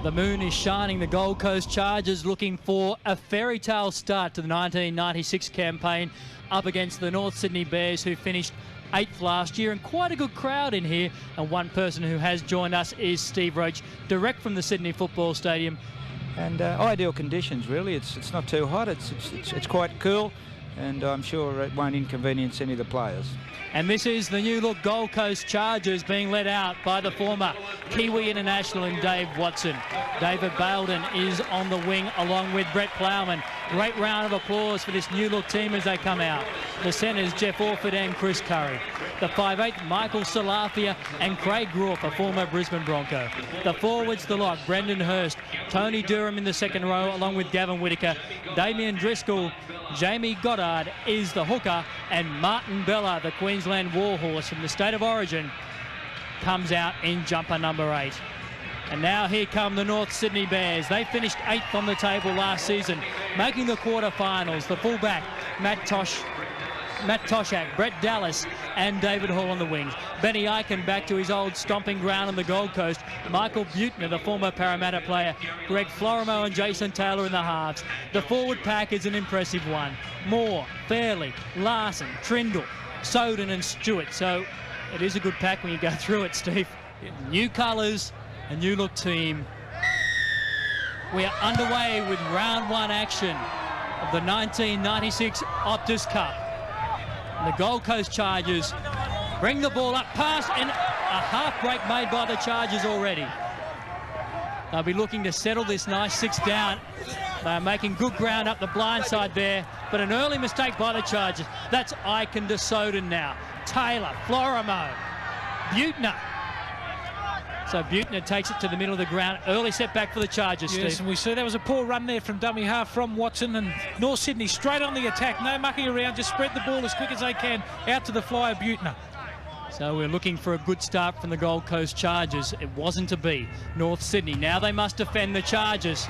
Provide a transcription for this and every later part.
The moon is shining. The Gold Coast Chargers looking for a fairy tale start to the 1996 campaign up against the North Sydney Bears, who finished 8th last year, and quite a good crowd in here. And one person who has joined us is Steve Roach, direct from the Sydney Football Stadium. And ideal conditions, really. It's not too hot. It's quite cool, and I'm sure it won't inconvenience any of the players. And this is the new look Gold Coast Chargers, being led out by the former Kiwi international in Dave Watson. David Baildon is on the wing along with Brett Plowman. Great round of applause for this new look team as they come out. The centres, Jeff Orford and Chris Curry. The 5'8", Michael Salafia and Craig Groff, a former Brisbane Bronco. The forwards, the lock, Brendan Hurst, Tony Durham in the second row along with Gavin Whitaker. Damien Driscoll, Jamie Goddard is the hooker, and Martin Bella, the Queensland Warhorse from the state of origin, comes out in jumper number 8. And now here come the North Sydney Bears. They finished 8th on the table last season, making the quarterfinals. The fullback, Matt Toshak, Brett Dallas and David Hall on the wings. Benny Eichen back to his old stomping ground on the Gold Coast. Michael Butner, the former Parramatta player. Greg Florimo and Jason Taylor in the halves. The forward pack is an impressive one. Moore, Fairley, Larson, Trindle, Soden and Stewart. So it is a good pack when you go through it, Steve. New colours, a new look team. We are underway with round 1 action of the 1996 Optus Cup. And the Gold Coast Chargers bring the ball up, pass, and a half break made by the Chargers already. They'll be looking to settle this nice 6 down. They're making good ground up the blind side there, but an early mistake by the Chargers. That's Eichen to Soden now. Taylor, Florimo, Butner. So Butner takes it to the middle of the ground. Early setback for the Chargers, Yes, Steve. and we see there was a poor run there from dummy half from Watson, and North Sydney straight on the attack. No mucking around, just spread the ball as quick as they can out to the flyer Butner. So we're looking for a good start from the Gold Coast Chargers. It wasn't to be. North Sydney, now they must defend the Chargers.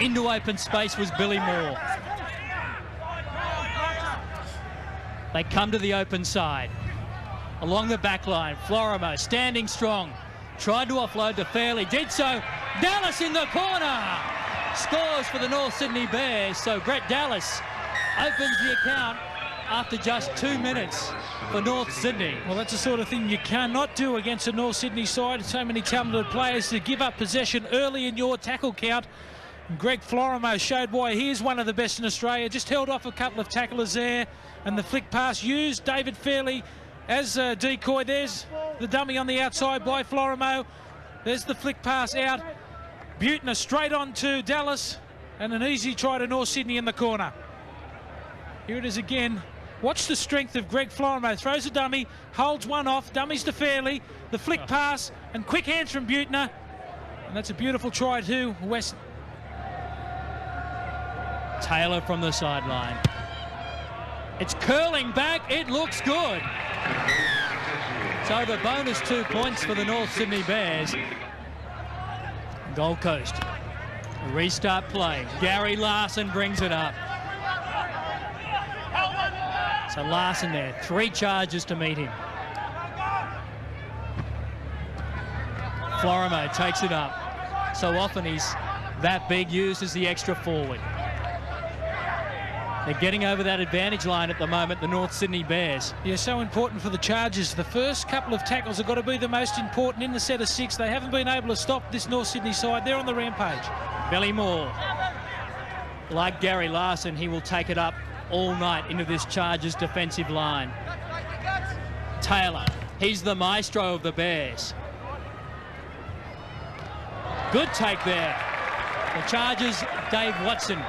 Into open space was Billy Moore. They come to the open side. Along the back line, Florimo standing strong. Tried to offload to Fairley, did so. Dallas in the corner. Scores for the North Sydney Bears. So Brett Dallas opens the account after just 2 minutes for North Sydney. Well, that's the sort of thing you cannot do against a North Sydney side. So many talented players to give up possession early in your tackle count. And Greg Florimo showed why he is one of the best in Australia. Just held off a couple of tacklers there, and the flick pass used David Fairley as a decoy. There's the dummy on the outside by Florimo. There's the flick pass out. Butner straight on to Dallas, and an easy try to North Sydney in the corner. Here it is again. Watch the strength of Greg Florimo. Throws a dummy, holds one off, dummies to Fairley. The flick pass and quick hands from Butner. And that's a beautiful try to West. Taylor from the sideline. It's curling back. It looks good. So the bonus 2 points for the North Sydney Bears. Gold Coast. A restart play. Gary Larson brings it up. So Larson there. 3 charges to meet him. Florimo takes it up. So often he's that big, used as the extra forward. They're getting over that advantage line at the moment, the North Sydney Bears. Yeah, so important for the Chargers. The first couple of tackles have got to be the most important in the set of 6. They haven't been able to stop this North Sydney side. They're on the rampage. Billy Moore. Like Gary Larson, he will take it up all night into this Chargers defensive line. Taylor, he's the maestro of the Bears. Good take there. The Chargers, Dave Watson.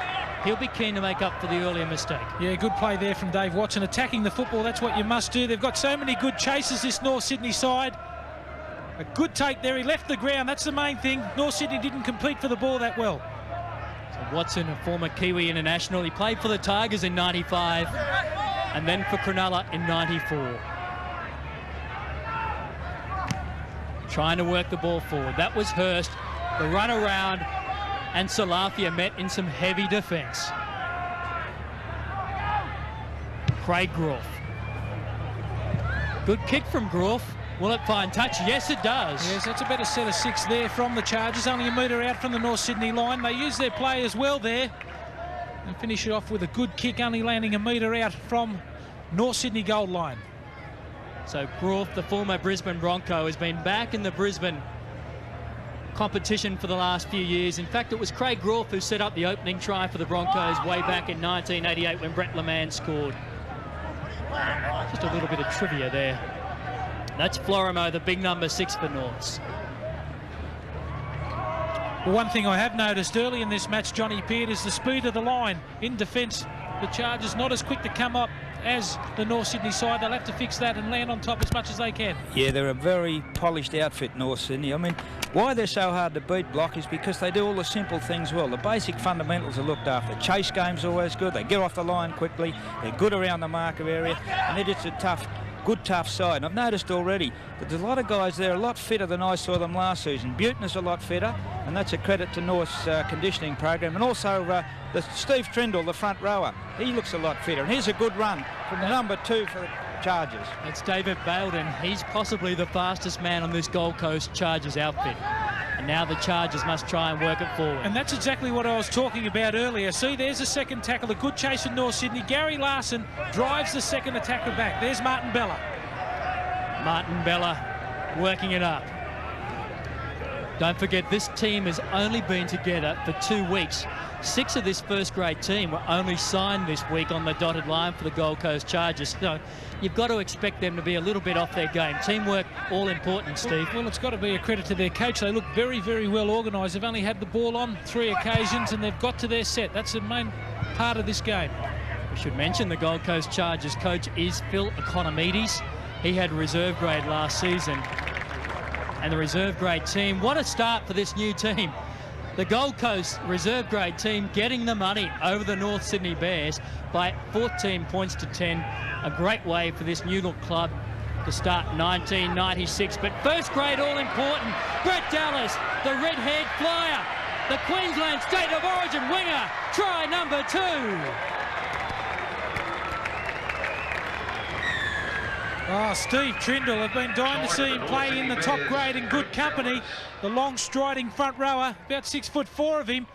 He'll be keen to make up for the earlier mistake. Yeah, good play there from Dave Watson. Attacking the football, that's what you must do. They've got so many good chases, this North Sydney side. A good take there. He left the ground. That's the main thing. North Sydney didn't compete for the ball that well. So Watson, a former Kiwi international. He played for the Tigers in 95 and then for Cronulla in 94. Trying to work the ball forward. That was Hurst. The run around, and Salafia met in some heavy defence. Craig Groff. Good kick from Groff. Will it find touch? Yes, it does. Yes, that's a better set of 6 there from the Chargers. Only a metre out from the North Sydney line. They use their players well there and finish it off with a good kick, only landing a metre out from North Sydney goal line. So Groff, the former Brisbane Bronco, has been back in the Brisbane competition for the last few years. In fact, it was Craig Groff who set up the opening try for the Broncos way back in 1988 when Brett LeMans scored. Just a little bit of trivia there. That's Florimo, the big number 6 for Norths. Well, one thing I have noticed early in this match, Johnny Peard, is the speed of the line in defence. The Chargers not as quick to come up as the North Sydney side. They'll have to fix that and land on top as much as they can. Yeah, they're a very polished outfit, North Sydney. I mean, why they're so hard to beat, Block, is because they do all the simple things well. The basic fundamentals are looked after. Chase game's always good. They get off the line quickly. They're good around the marker area. And they're just a good tough side. And I've noticed already that there's a lot of guys there a lot fitter than I saw them last season. Buetner's a lot fitter, and that's a credit to North's conditioning program. And also the Steve Trindle, the front rower, he looks a lot fitter. And here's a good run from the number 2 for the Chargers. It's David Baildon. He's possibly the fastest man on this Gold Coast Chargers outfit. And now the Chargers must try and work it forward. And that's exactly what I was talking about earlier. See, there's a second tackle, a good chase from North Sydney. Gary Larson drives the second attacker back. There's Martin Bella. Martin Bella working it up. Don't forget, this team has only been together for 2 weeks. 6 of this first grade team were only signed this week on the dotted line for the Gold Coast Chargers. So you've got to expect them to be a little bit off their game. Teamwork, all important, Steve. Well, it's got to be a credit to their coach. They look very, very well organised. They've only had the ball on 3 occasions and they've got to their set. That's the main part of this game. We should mention the Gold Coast Chargers coach is Phil Economides. He had reserve grade last season. And the reserve grade team, what a start for this new team. The Gold Coast reserve grade team getting the money over the North Sydney Bears by 14 points to 10. A great way for this new look club to start 1996. But first grade all important. Brett Dallas, the red-haired flyer, the Queensland State of Origin winger, try number 2. Oh, Steve Trindle, have been dying to see him play in the top grade in good company. The long striding front rower, about 6'4" of him.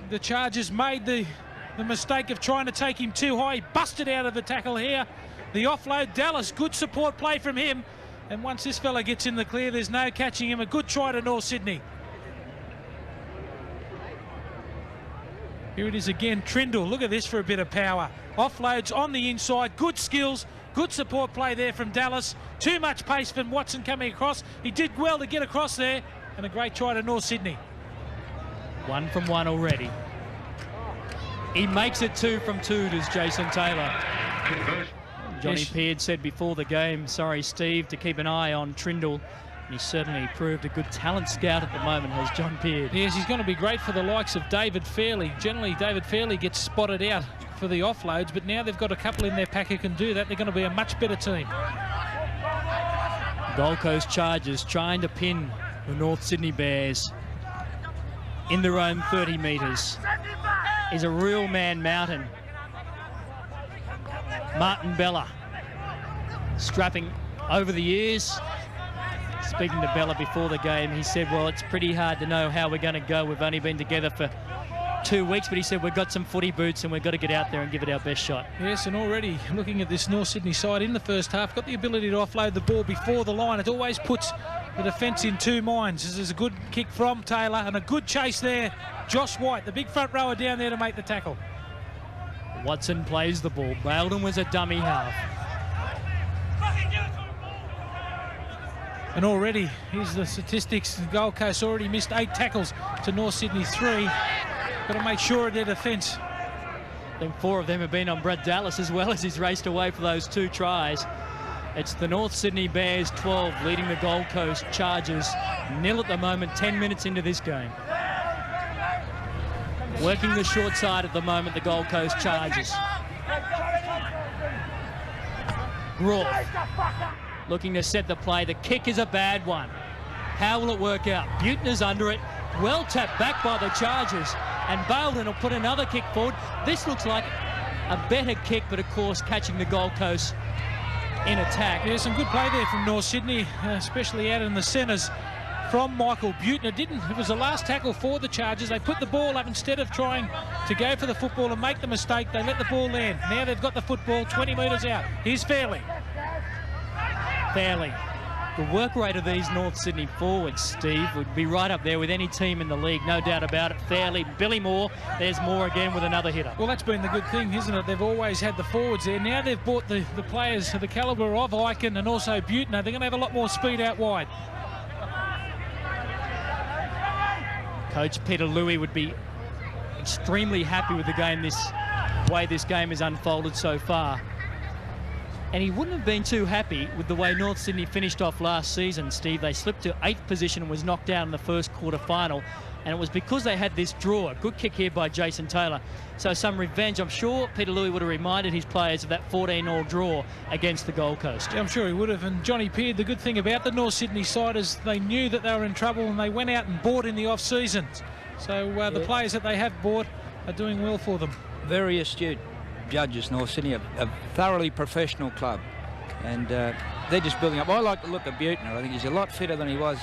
The Chargers made the mistake of trying to take him too high. He busted out of the tackle here. The offload, Dallas, good support play from him. And once this fella gets in the clear, there's no catching him. A good try to North Sydney. Here it is again, Trindle. Look at this for a bit of power. Offloads on the inside, good skills. Good support play there from Dallas. Too much pace from Watson coming across. He did well to get across there. And a great try to North Sydney. 1 from 1 already. He makes it 2 from 2, does Jason Taylor. Johnny Peard said before the game, sorry, Steve, to keep an eye on Trindle. He certainly proved a good talent scout at the moment, has John Peard. Yes, he's going to be great for the likes of David Fairley. Generally, David Fairley gets spotted out for the offloads, but now they've got a couple in their pack who can do that. They're going to be a much better team. Gold Coast Chargers trying to pin the North Sydney Bears in their own 30 metres. Is a real man mountain. Martin Bella strapping over the ears. Speaking to Bella before the game, he said, well, it's pretty hard to know how we're going to go. We've only been together for 2 weeks, but he said we've got some footy boots and we've got to get out there and give it our best shot. Yes, and already looking at this North Sydney side in the first half, got the ability to offload the ball before the line. It always puts the defence in 2 minds. This is a good kick from Taylor and a good chase there. Josh White, the big front rower down there to make the tackle. Watson plays the ball. Baildon was a dummy half. And already, here's the statistics. The Gold Coast already missed 8 tackles to North Sydney 3. Got to make sure of their defence. I think 4 of them have been on Brett Dallas as well as he's raced away for those 2 tries. It's the North Sydney Bears 12 leading the Gold Coast Chargers 0 at the moment, 10 minutes into this game. Working the short side at the moment, the Gold Coast Chargers. Groff looking to set the play. The kick is a bad one. How will it work out? Buetner's under it. Well tapped back by the Chargers. And Baildon will put another kick forward. This looks like a better kick, but of course catching the Gold Coast in attack. Yeah, some good play there from North Sydney, especially out in the centres from Michael Butner. It was the last tackle for the Chargers. They put the ball up instead of trying to go for the football and make the mistake. They let the ball land. Now they've got the football 20 metres out. Here's Fairley. The work rate of these North Sydney forwards, Steve, would be right up there with any team in the league, no doubt about it. Fairley, Billy Moore, there's Moore again with another hitter. Well, that's been the good thing, isn't it? They've always had the forwards there. Now they've brought the players of the calibre of Eichen and also Butner. They're going to have a lot more speed out wide. Coach Peter Louis would be extremely happy with the game, this way this game has unfolded so far. And he wouldn't have been too happy with the way North Sydney finished off last season, Steve. They slipped to 8th position and was knocked out in the first quarter final. And it was because they had this draw. A good kick here by Jason Taylor. So some revenge. I'm sure Peter Louis would have reminded his players of that 14-all draw against the Gold Coast. Yeah, I'm sure he would have. And Johnny Peard, the good thing about the North Sydney side is they knew that they were in trouble and they went out and bought in the off-season. So the players that they have bought are doing well for them. Very astute judges, North Sydney, a thoroughly professional club, and they're just building up. I like the look of Butner. I think he's a lot fitter than he was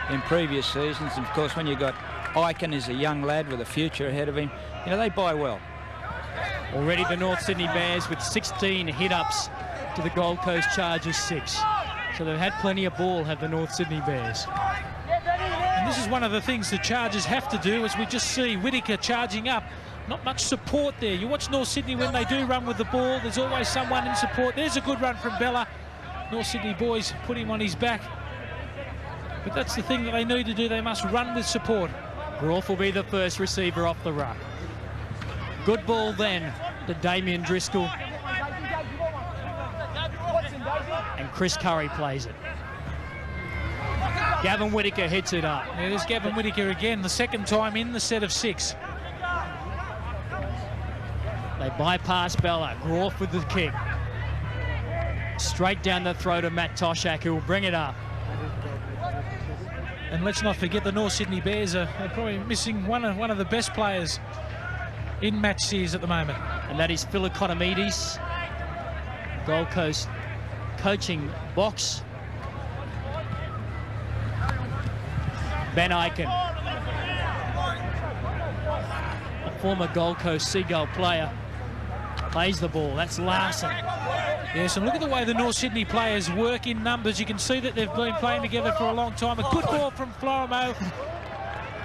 in previous seasons, and of course when you've got Eichen as a young lad with a future ahead of him, you know, they buy well. Already the North Sydney Bears with 16 hit-ups to the Gold Coast Chargers 6. So they've had plenty of ball, have the North Sydney Bears. And this is one of the things the Chargers have to do, as we just see Whittaker charging up. Not much support there. You watch North Sydney when they do run with the ball. There's always someone in support. There's a good run from Bella. North Sydney boys put him on his back. But that's the thing that they need to do. They must run with support. Groff will be the first receiver off the ruck. Good ball then to Damien Driscoll. And Chris Curry plays it. Gavin Whittaker hits it up. Yeah, there's Gavin Whittaker again, the second time in the set of 6. They bypass Bella. Groff with the kick. Straight down the throat of Matt Toshak, who will bring it up. And let's not forget the North Sydney Bears are probably missing one of the best players in match series at the moment. And that is Phil Economides, Gold Coast coaching box. Ben Eichen, a former Gold Coast Seagull player, plays the ball. That's Larson. Yes, and look at the way the North Sydney players work in numbers. You can see that they've been playing together for a long time. A good ball from Florimo.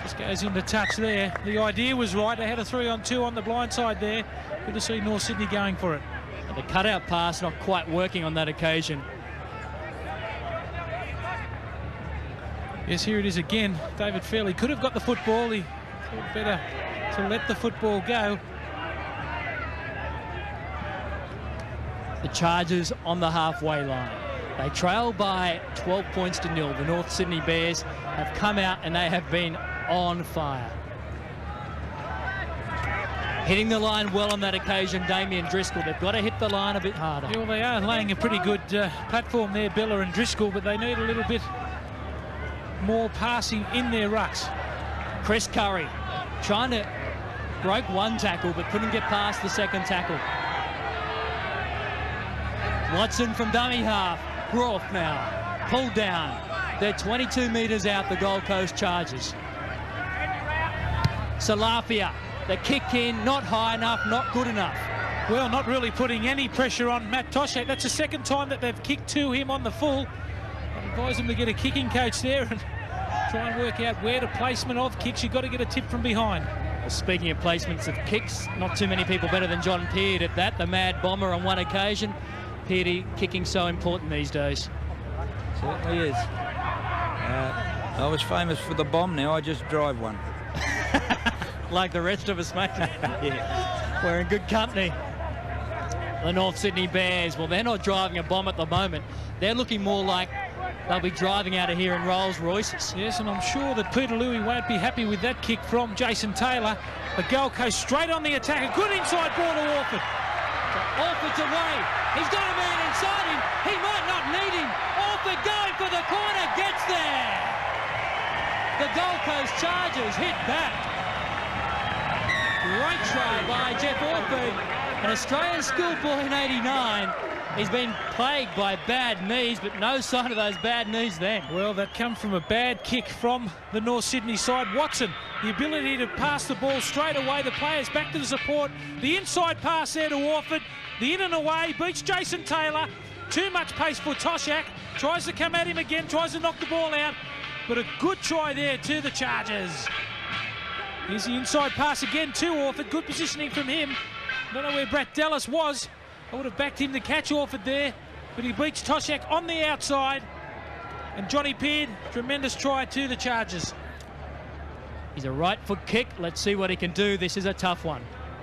Just goes into touch there. The idea was right. They had a 3-on-2 on the blind side there. Good to see North Sydney going for it. And the cutout pass not quite working on that occasion. Yes, here it is again. David Fairley could have got the football. He thought better to let the football go. The Chargers on the halfway line. They trail by 12 points to 0. The North Sydney Bears have come out and they have been on fire. Hitting the line well on that occasion, Damien Driscoll. They've got to hit the line a bit harder. Yeah, well, they are laying a pretty good platform there, Bella and Driscoll, but they need a little bit more passing in their rucks. Chris Curry trying to break one tackle but couldn't get past the second tackle. Watson from dummy half. Groff now pulled down. They're 22 metres out, the Gold Coast Chargers. Salafia, the kick in, not high enough, not good enough. Well, not really putting any pressure on Matt Toshak. That's the second time that they've kicked to him on the full. I advise them to get a kicking coach there and try and work out where the placement of kicks. You've got to get a tip from behind. Well, speaking of placements of kicks, not too many people better than John Peard at that. The Mad Bomber on one occasion. Peardy kicking so important these days. Certainly is. I was famous for the bomb. Now I just drive one. Like the rest of us, mate. Yeah. We're in good company. The North Sydney Bears, well, they're not driving a bomb at the moment. They're looking more like they'll be driving out of here in Rolls Royces. Yes, and I'm sure that Peter Louis won't be happy with that kick from Jason Taylor. The Gold Coast straight on the attack. A good inside ball to Orford. Orford's away. He's got a man inside him. He might not need him. Orford going for the corner. Gets there. The Gold Coast Chargers hit back. Great try by Jeff Orford. An Australian schoolboy in '89 He's been plagued by bad knees, but no sign of those bad knees then. Well, that come from a bad kick from the North Sydney side. Watson, the ability to pass the ball straight away. The players back to the support. The inside pass there to Orford. The in and away beats Jason Taylor. Too much pace for Toshak. Tries to come at him again, tries to knock the ball out. But a good try there to the Chargers. Here's the inside pass again to Orford. Good positioning from him. Don't know where Brett Dallas was. I would have backed him to catch Orford there, but he beats Toshak on the outside. And Johnny Peard, tremendous try to the Chargers. He's a right foot kick. Let's see what he can do. This is a tough one.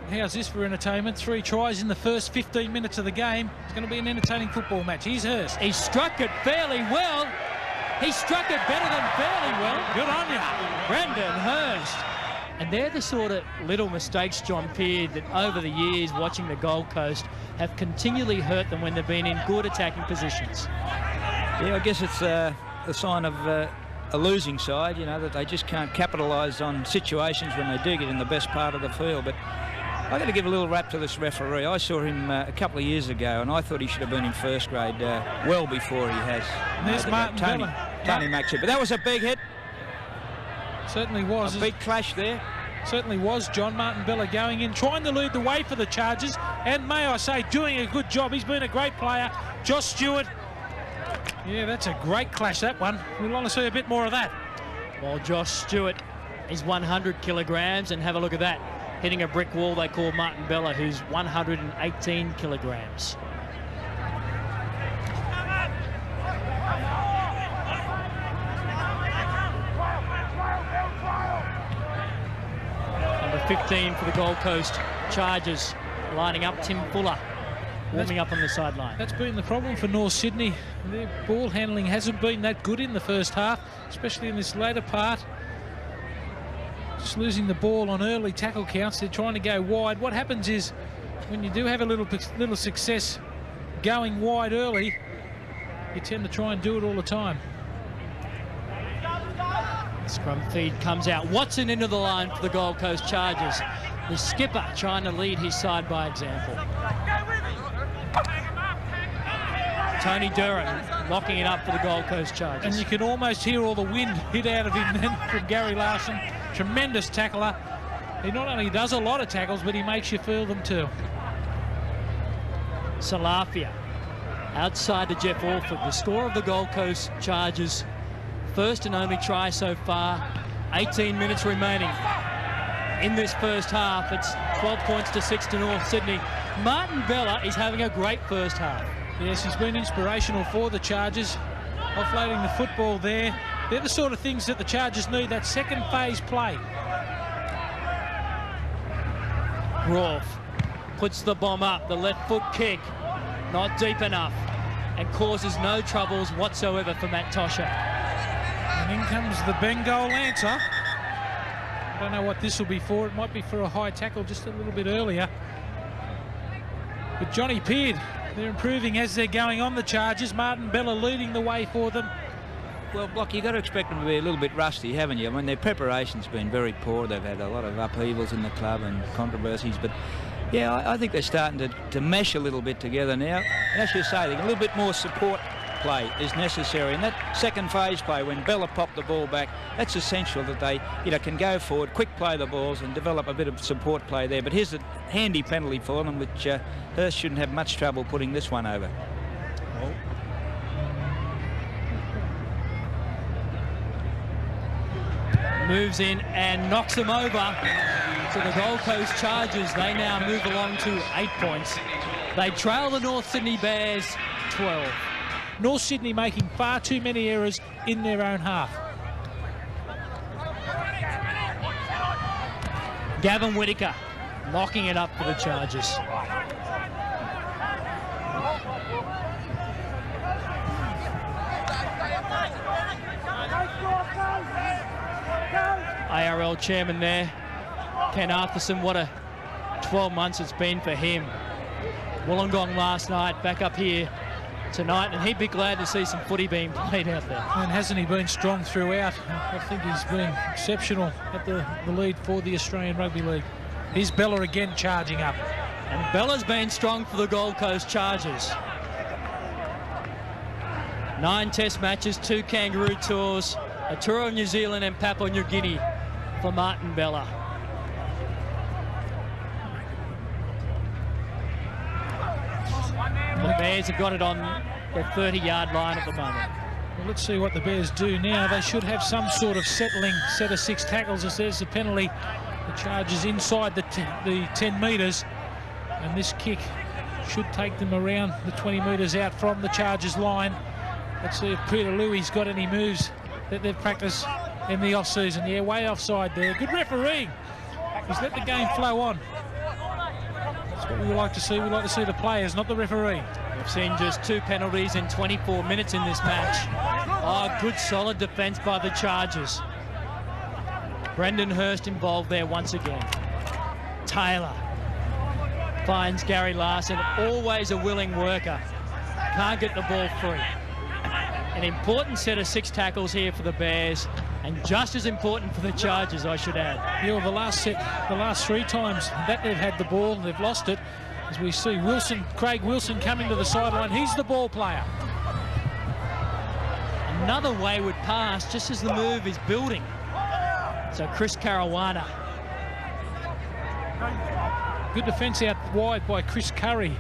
How's this for entertainment? 3 tries in the first 15 minutes of the game. It's going to be an entertaining football match. Here's Hurst. He struck it fairly well. He struck it better than fairly well. Good on you. Brendan Hurst. And they're the sort of little mistakes, John Peard, that over the years watching the Gold Coast have continually hurt them when they've been in good attacking positions. Yeah, I guess it's a sign of a losing side, you know, that they just can't capitalise on situations when they do get in the best part of the field. But I've got to give a little rap to this referee. I saw him a couple of years ago, and I thought he should have been in first grade well before he has. And there's Martin Tony Maxey. But that was a big hit. Certainly was. A big clash there. Certainly was. John Martin Bella going in, trying to lead the way for the Chargers. And may I say, doing a good job. He's been a great player. Josh Stewart. Yeah, that's a great clash, that one. We'd want to see a bit more of that. Well, Josh Stewart is 100 kilograms, and have a look at that. Hitting a brick wall they call Martin Bella, who's 118 kilograms. Number 15 for the Gold Coast Chargers, lining up Tim Fuller, warming up on the sideline. That's been the problem for North Sydney. Their ball handling hasn't been that good in the first half, especially in this later part. Just losing the ball on early tackle counts. They're trying to go wide. What happens is when you do have a little success going wide early, you tend to try and do it all the time. Scrum feed comes out. Watson into the line for the Gold Coast Chargers. The skipper trying to lead his side by example. Tony Duran locking it up for the Gold Coast Chargers. And you can almost hear all the wind hit out of him then from Gary Larson. Tremendous tackler. He not only does a lot of tackles, but he makes you feel them too. Salafia outside to Jeff Orford. The score of the Gold Coast Chargers. First and only try so far. 18 minutes remaining in this first half. It's 12 points to 6 to North Sydney. Martin Bella is having a great first half. Yes, he's been inspirational for the Chargers. Offloading the football there. They're the sort of things that the Chargers need, that second phase play. Rolfe puts the bomb up. The left foot kick, not deep enough, and causes no troubles whatsoever for Matt Toshak. And in comes the Bengal answer. I don't know what this will be for. It might be for a high tackle just a little bit earlier. But Johnny Peard, they're improving as they're going on, the Chargers. Martin Bella leading the way for them. Well, Block, you've got to expect them to be a little bit rusty, haven't you? I mean, their preparation's been very poor. They've had a lot of upheavals in the club and controversies. But, yeah, I think they're starting to mesh a little bit together now. And as you say, a little bit more support play is necessary. And that second phase play, when Bella popped the ball back, that's essential that they, can go forward, quick play the balls and develop a bit of support play there. But here's a handy penalty for them, which Hurst shouldn't have much trouble putting this one over. Oh. Moves in and knocks them over. So the Gold Coast Chargers, they now move along to 8 points. They trail the North Sydney Bears 12. North Sydney making far too many errors in their own half. Gavin Whitaker locking it up for the Chargers. ARL chairman there, Ken Arthurson. What a 12 months it's been for him. Wollongong last night, back up here tonight, and he'd be glad to see some footy being played out there. And hasn't he been strong throughout? I think he's been exceptional at the lead for the Australian Rugby League. Here's Bella again charging up. And Bella's been strong for the Gold Coast Chargers. 9 test matches, 2 kangaroo tours, a tour of New Zealand and Papua New Guinea for Martin Bella. The Bears have got it on the 30-yard line at the moment. Well, let's see what the Bears do now. They should have some sort of settling set of 6 tackles as there's the penalty. The Chargers inside the 10 metres, and this kick should take them around the 20 metres out from the Chargers line. Let's see if Peter Louie's got any moves that they've practiced in the off-season. Yeah, way offside there. Good refereeing. He's let the game flow on. That's what we would like to see. We like to see the players, not the referee. We've seen just 2 penalties in 24 minutes in this match. Oh, good solid defence by the Chargers. Brendan Hurst involved there once again. Taylor finds Gary Larson, always a willing worker. Can't get the ball free. An important set of 6 tackles here for the Bears, and just as important for the Chargers, I should add. Yeah, well, the last 3 times that they've had the ball, they've lost it. As we see Craig Wilson coming to the sideline, he's the ball player. Another wayward pass, just as the move is building. So Chris Caruana. Good defence out wide by Chris Curry.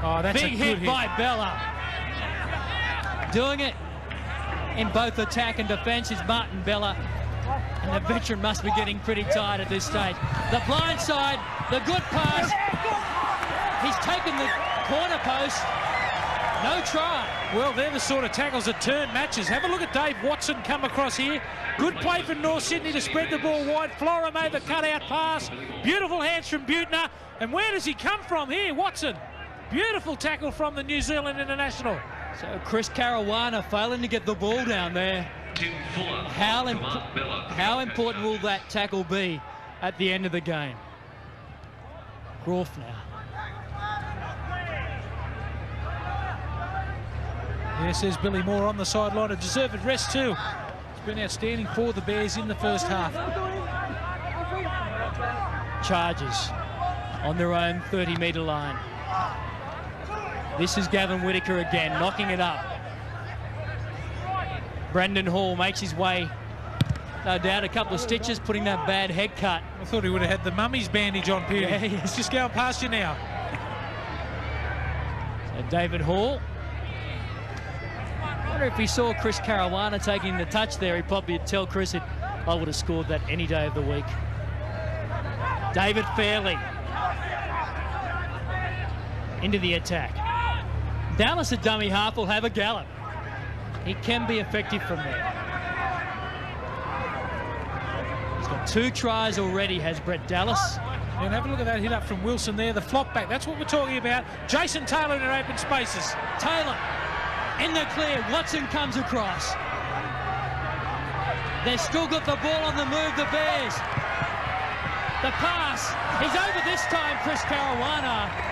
Oh, that's big a good hit by Bella. Doing it in both attack and defence is Martin Bella. And the veteran must be getting pretty tired at this stage. The blind side, the good pass. He's taken the corner post. No try. Well, they're the sort of tackles that turn matches. Have a look at Dave Watson come across here. Good play from North Sydney to spread the ball wide. Florimo, the cutout pass. Beautiful hands from Butner. And where does he come from here? Watson. Beautiful tackle from the New Zealand international. So Chris Caruana failing to get the ball down there. How important will that tackle be at the end of the game? Groff now. Yes, there's Billy Moore on the sideline. A deserved rest too. It's been outstanding for the Bears in the first half. Chargers on their own 30-metre line. This is Gavin Whitaker again, knocking it up. Brendan Hall makes his way, no doubt, a couple of stitches, putting that bad head cut. I thought he would have had the mummy's bandage on, Peter. Yeah, he's just going past you now. So David Hall. I wonder if he saw Chris Caruana taking the touch there, he'd probably tell Chris that I would have scored that any day of the week. David Fairley into the attack. Dallas, a dummy half, will have a gallop. He can be effective from there. He's got 2 tries already, has Brett Dallas. And have a look at that hit up from Wilson there, the flop back. That's what we're talking about. Jason Taylor in open spaces. Taylor in the clear. Watson comes across. They've still got the ball on the move, the Bears. The pass. He's over this time, Chris Caruana.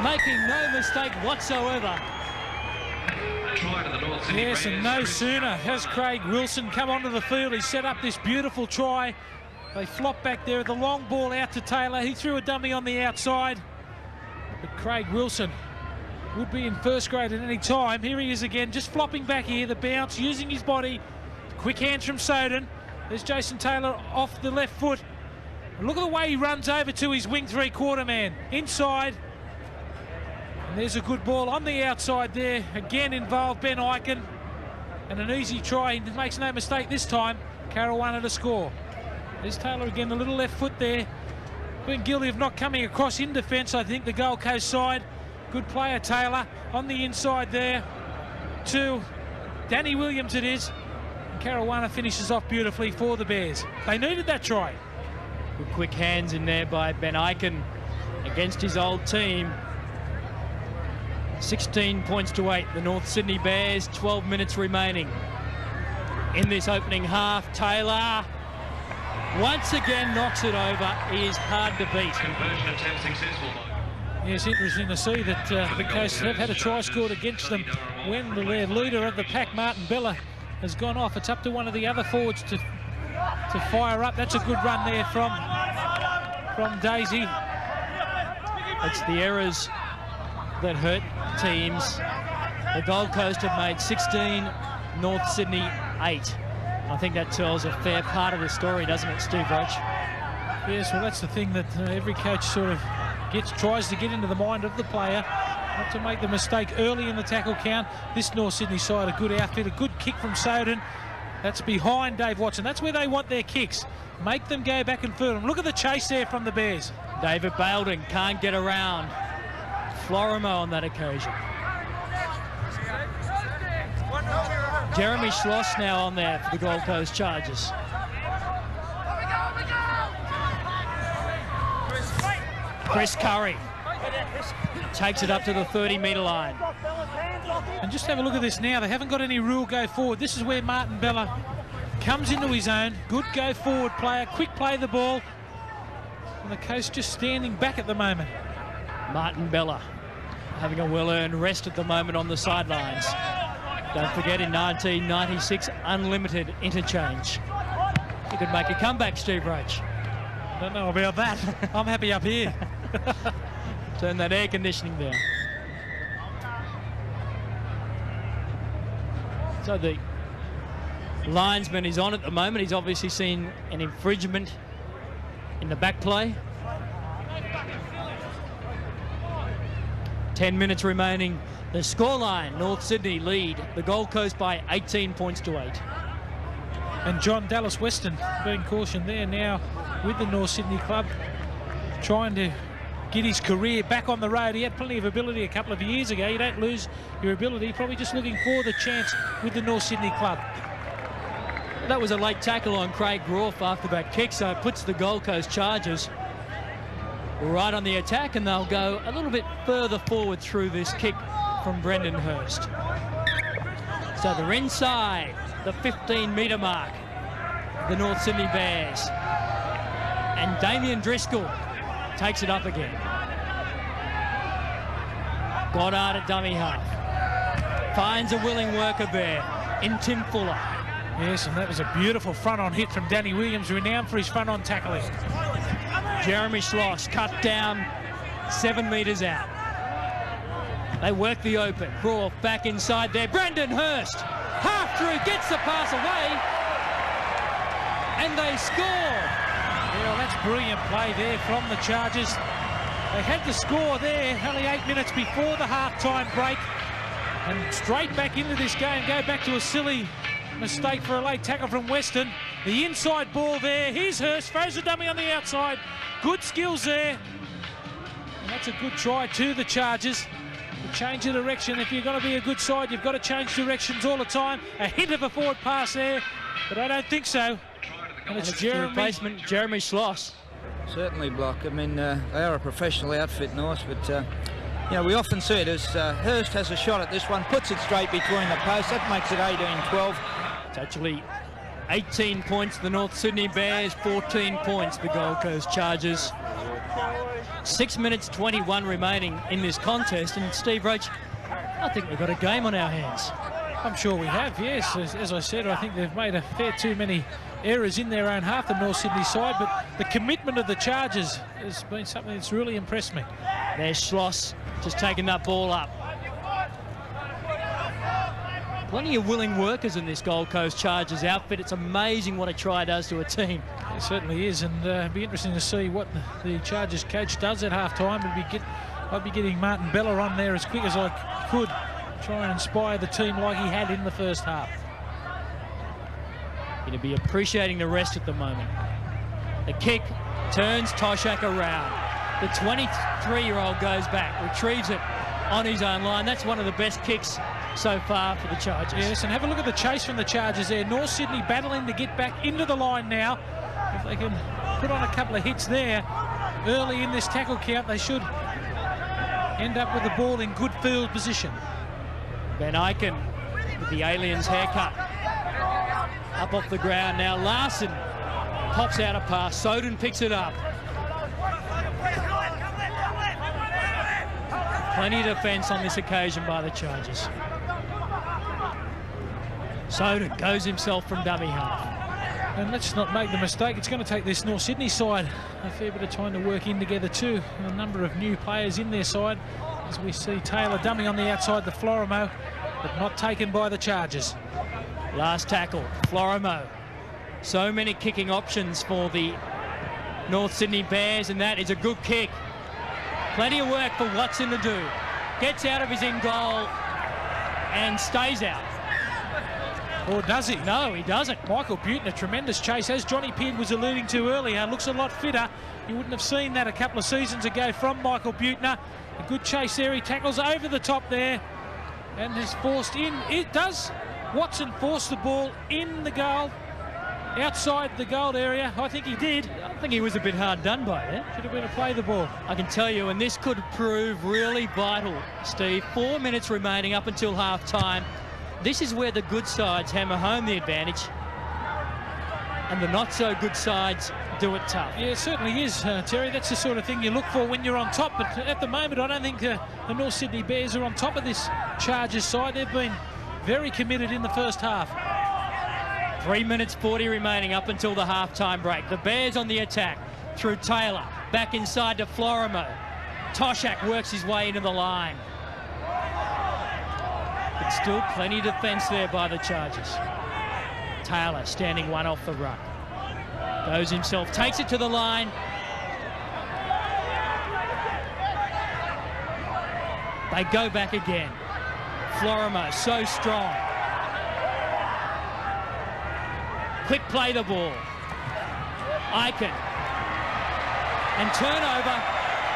Making no mistake whatsoever. Yes, and no sooner has Craig Wilson come onto the field. He set up this beautiful try. They flop back there. The long ball out to Taylor. He threw a dummy on the outside. But Craig Wilson would be in first grade at any time. Here he is again, just flopping back here. The bounce, using his body. Quick hands from Soden. There's Jason Taylor off the left foot. And look at the way he runs over to his wing 3/4 man. Inside. And there's a good ball on the outside there. Again involved Ben Eichen. And an easy try. He makes no mistake this time. Caruana to score. There's Taylor again, the little left foot there. Been guilty of not coming across in defence, I think, the Gold Coast side. Good player, Taylor, on the inside there to Danny Williams it is. And Caruana finishes off beautifully for the Bears. They needed that try. Good quick hands in there by Ben Eichen against his old team. 16 points to 8, the North Sydney Bears, 12 minutes remaining in this opening half. Taylor once again knocks it over. He is hard to beat. Conversion attempt successful. Yes, interesting to see that the Coast have had a try scored against them when their leader of the pack, Martin Bella, has gone off. It's up to one of the other forwards to fire up. That's a good run there from Daisy. It's the errors that hurt teams The Gold Coast have made 16, North Sydney 8. I think that tells a fair part of the story, doesn't it, Steve Roach? Yes, well, that's the thing that every coach sort of tries to get into the mind of the player, not to make the mistake early in the tackle count. This North Sydney side, a good outfit, a good kick from Soden. That's behind Dave Watson. That's where they want their kicks. Make them go back and forth. Look at the chase there from the Bears. David Baildon can't get around Florimo on that occasion. Jeremy Schloss now on there for the Gold Coast Chargers. Chris Curry takes it up to the 30-metre line. And just have a look at this now. They haven't got any rule go forward. This is where Martin Bella comes into his own. Good go forward player. Quick play the ball. And the Coast just standing back at the moment. Martin Bella having a well-earned rest at the moment on the sidelines. Don't forget, in 1996, unlimited interchange. You could make a comeback, Steve Roach. Don't know about that. I'm happy up here. Turn that air conditioning down. So the linesman is on at the moment. He's obviously seen an infringement in the back play. 10 minutes remaining. The scoreline, North Sydney lead the Gold Coast by 18 points to 8. And John Dallas Weston being cautioned there now with the North Sydney club, trying to get his career back on the road. He had plenty of ability a couple of years ago. You don't lose your ability, probably just looking for the chance with the North Sydney club. That was a late tackle on Craig Groff after that kick, so it puts the Gold Coast Chargers right on the attack, and they'll go a little bit further forward through this kick from Brendan Hurst. So they're inside the 15-metre mark, the North Sydney Bears. And Damien Driscoll takes it up again. Goddard at dummy half. Finds a willing worker there in Tim Fuller. Yes, and that was a beautiful front-on hit from Danny Williams, renowned for his front-on tackling. Jeremy Schloss cut down 7 metres out. They work the open. Groff back inside there. Brendan Hurst, half through, gets the pass away, and they score. Yeah, well, that's brilliant play there from the Chargers. They had the score there only 8 minutes before the half-time break, and straight back into this game. Go back to a silly mistake for a late tackle from Weston. The inside ball there. Here's Hurst, throws a dummy on the outside. Good skills there. And that's a good try to the Chargers. To change the direction. If you're going to be a good side, you've got to change directions all the time. A hint of a forward pass there, but I don't think so. And it's the replacement, Jeremy Schloss. Certainly, Block. I mean, they are a professional outfit, North, but you know, we often see it as Hurst has a shot at this one, puts it straight between the posts. That makes it 18-12. It's actually 18 points the North Sydney Bears, 14 points the Gold Coast Chargers. 6 minutes 21 remaining in this contest, and Steve Roach, I think we've got a game on our hands. I'm sure we have, yes. As I said, I think they've made a fair too many errors in their own half, the North Sydney side, but the commitment of the Chargers has been something that's really impressed me. There's Schloss just taking that ball up. Plenty of willing workers in this Gold Coast Chargers outfit. It's amazing what a try does to a team. It certainly is, and it'd be interesting to see what the Chargers coach does at half-time. I'd be getting Martin Bella on there as quick as I could, try and inspire the team like he had in the first half. Going to be appreciating the rest at the moment. The kick turns Toshak around. The 23-year-old goes back, retrieves it on his own line. That's one of the best kicks so far for the Chargers. Yes, and have a look at the chase from the Chargers there. North Sydney battling to get back into the line now. If they can put on a couple of hits there early in this tackle count, they should end up with the ball in good field position. Ben Aiken with the alien's haircut. Up off the ground now. Larson pops out a pass. Soden picks it up. Plenty of defence on this occasion by the Chargers. Soden goes himself from dummy half. And let's not make the mistake, it's going to take this North Sydney side a fair bit of time to work in together too. A number of new players in their side, as we see Taylor dummy on the outside, the Florimo, but not taken by the Chargers. Last tackle, Florimo. So many kicking options for the North Sydney Bears, and that is a good kick. Plenty of work for Watson to do. Gets out of his in goal and stays out. Or does he? No, he doesn't. Michael Buettner, tremendous chase. As Johnny Peard was alluding to earlier, looks a lot fitter. You wouldn't have seen that a couple of seasons ago from Michael Buettner. A good chase there. He tackles over the top there and has forced in. It does. Watson forced the ball in the goal, outside the goal area. I think he did. I think he was a bit hard done by it. Should have been a play the ball. I can tell you, and this could prove really vital, Steve. 4 minutes remaining up until half-time. This is where the good sides hammer home the advantage, and the not-so-good sides do it tough. Yeah, it certainly is, Terry. That's the sort of thing you look for when you're on top. But at the moment, I don't think the North Sydney Bears are on top of this Chargers side. They've been very committed in the first half. 3 minutes 40 remaining up until the half-time break. The Bears on the attack through Taylor. Back inside to Florimo. Toshak works his way into the line. But still plenty of defence there by the Chargers. Taylor standing one off the ruck. Goes himself, takes it to the line. They go back again. Florimo, so strong. Quick play the ball. Icon. And turnover.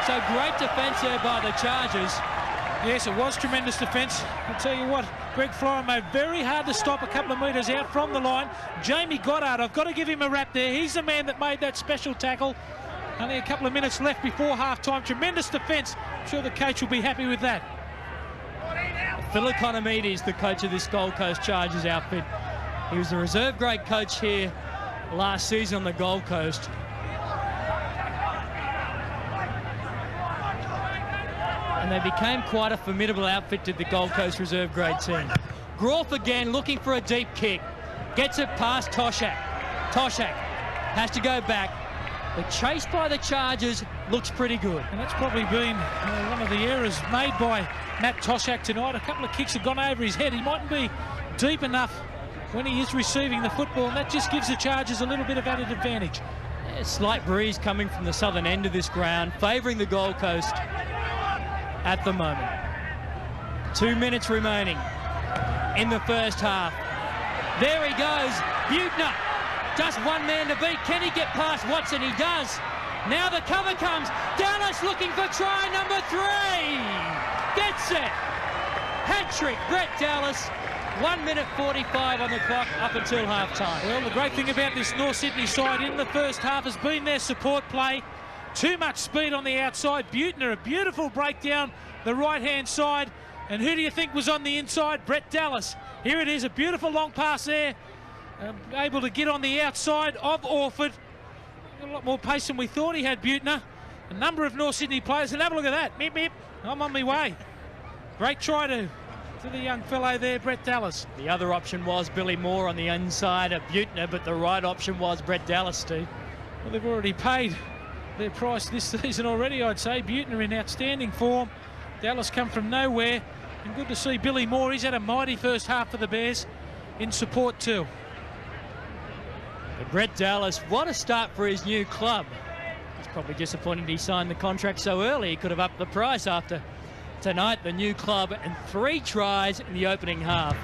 So great defence there by the Chargers. Yes, it was tremendous defence. I'll tell you what, Greg Florimo, very hard to stop a couple of metres out from the line. Jamie Goddard, I've got to give him a rap there. He's the man that made that special tackle. Only a couple of minutes left before half-time. Tremendous defence. I'm sure the coach will be happy with that. Phil Economides, the coach of this Gold Coast Chargers outfit. He was the reserve grade coach here last season on the Gold Coast. And they became quite a formidable outfit to the Gold Coast reserve grade team. Groff again looking for a deep kick. Gets it past Toshak. Toshak has to go back. The chase by the Chargers looks pretty good. And that's probably been one of the errors made by Matt Toshak tonight. A couple of kicks have gone over his head. He mightn't be deep enough when he is receiving the football, and that just gives the Chargers a little bit of added advantage. A slight breeze coming from the southern end of this ground, favouring the Gold Coast at the moment. 2 minutes remaining in the first half. There he goes, Buettner. Just one man to beat. Can he get past Watson? He does. Now the cover comes. Dallas looking for try number 3. Gets it. Hat-trick, Brett Dallas. 1 minute 45 on the clock up until half-time. Well, the great thing about this North Sydney side in the first half has been their support play. Too much speed on the outside. Buettner, a beautiful breakdown the right-hand side. And who do you think was on the inside? Brett Dallas. Here it is, a beautiful long pass there. Able to get on the outside of Orford. A lot more pace than we thought he had, Buettner. A number of North Sydney players, and have a look at that. Mip, mip. I'm on my way. Great try to the young fellow there, Brett Dallas. The other option was Billy Moore on the inside of Buettner, but the right option was Brett Dallas, Steve. Well, they've already paid their price this season already, I'd say. Buettner in outstanding form. Dallas come from nowhere. And good to see Billy Moore. He's had a mighty first half for the Bears in support too. But Brett Dallas, what a start for his new club. He's probably disappointed he signed the contract so early. He could have upped the price after tonight, the new club, and 3 tries in the opening half.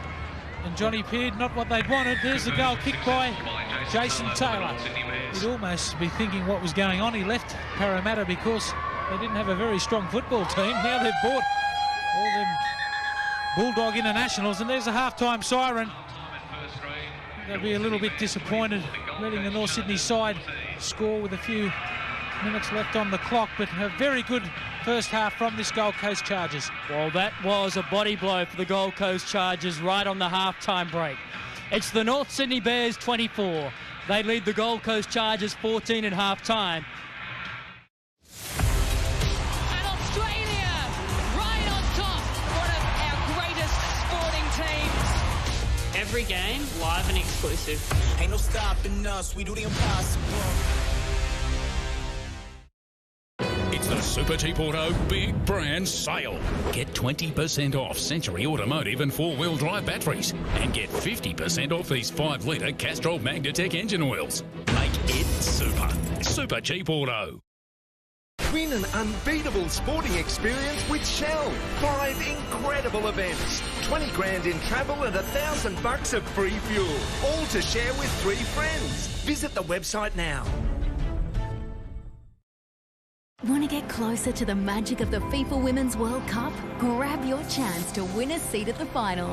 And Johnny Peard, not what they'd wanted. There's the goal kicked by Jason Taylor. You'd almost be thinking what was going on. He left Parramatta because they didn't have a very strong football team. Now they've bought all them Bulldog internationals, and there's a half-time siren. They'll be a little bit disappointed letting the North Sydney side score with a few minutes left on the clock, but a very good first half from this Gold Coast Chargers. Well, that was a body blow for the Gold Coast Chargers right on the half-time break. It's the North Sydney Bears 24. They lead the Gold Coast Chargers 14 at half-time. And Australia right on top. One of our greatest sporting teams. Every game, live and exclusive. Ain't no stopping us, we do the impossible. It's the Super Cheap Auto Big Brand Sale. Get 20% off Century Automotive and 4-wheel drive batteries. And get 50% off these 5-litre Castrol Magnatec engine oils. Make it super. Super Cheap Auto. Win an unbeatable sporting experience with Shell. 5 incredible events. 20 grand in travel and $1,000 of free fuel. All to share with 3 friends. Visit the website now. Want to get closer to the magic of the FIFA Women's World Cup? Grab your chance to win a seat at the final.